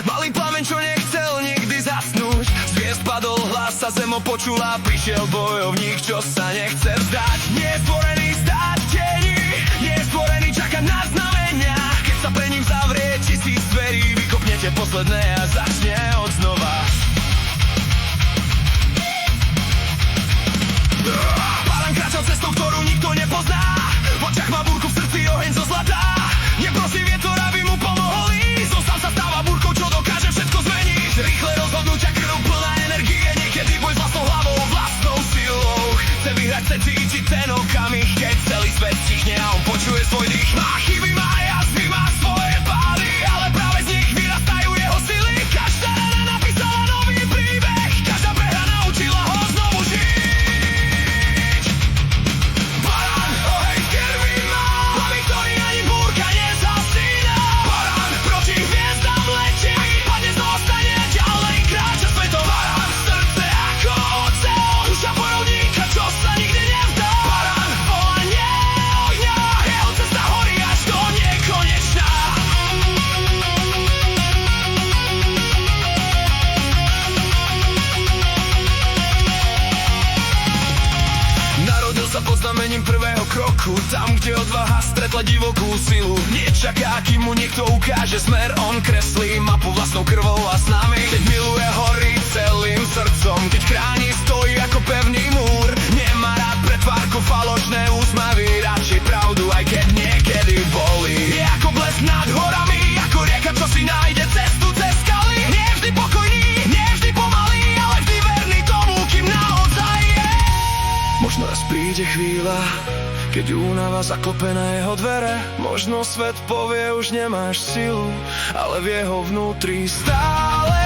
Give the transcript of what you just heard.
Malý plameň, čo nechcel nikdy zasnúť. Zviezd padol, hlas sa zemo počula. Prišiel bojovník, čo sa nechce vzdať. Nie je stvorený stáť v tieni, nie je stvorený čakať na znamenia. Keď sa pre ním zavrie 1000 dverí, vykopnete posledné a začne od znova. Pálan kráčal cestou, ktorú nikto nepozná. V očiach má búrku, v srdci oheň zo zlata. Neprosí vietor, aby mu pomohol ísť. Zostal sa stáva búrkou, čo dokáže všetko zmeniť. Rýchle rozhodnutia, krv plná energie. Niekedy boj s vlastnou hlavou, vlastnou silou. Chce vyhrať, chce cítiť ten okamih, keď celý svet stichne a on počuje svoj dých. Má chyby, má jazdy, má svoje pády, ale práve z nich vyrastajú jeho sily. Každá rana napísala nový príbeh, každá prehra naučila ho znovu žiť. Barán, oheň v krvi má, hlavy, ktorý ani búrka nezasína. Barán, proti hviezdám letí, padne znova stane, ďalej kráča svetom. Barán, srdce ako oceán, duša bojovníka, čo sa nikdy nevzdá. Barán, volanie ohňa, jeho cesta horí až do nekonečná. Narodil sa pod znamením prvého kroku, tam, kde odvaha stretla divokú silu. Nečaká, kým mu niekto ukáže smer, on kreslí mapu vlastnou krvou a snami. Keď miluje hory celým srdcom, keď chráni, stojí ako pevný múr. Nemá rád pretvárku, falošné úsmavy, radšej pravdu, aj keď niekedy bolí. Je ako blesk nad horami, ako rieka, čo si nájde cestu cez skaly. Nie vždy pokojný, nie vždy pomalý, ale vždy verný tomu, kým naozaj je. Možno raz príde chvíľa, keď únava zaklope na jeho dvere. Možno svet povie, už nemáš silu, ale v jeho vnútri stále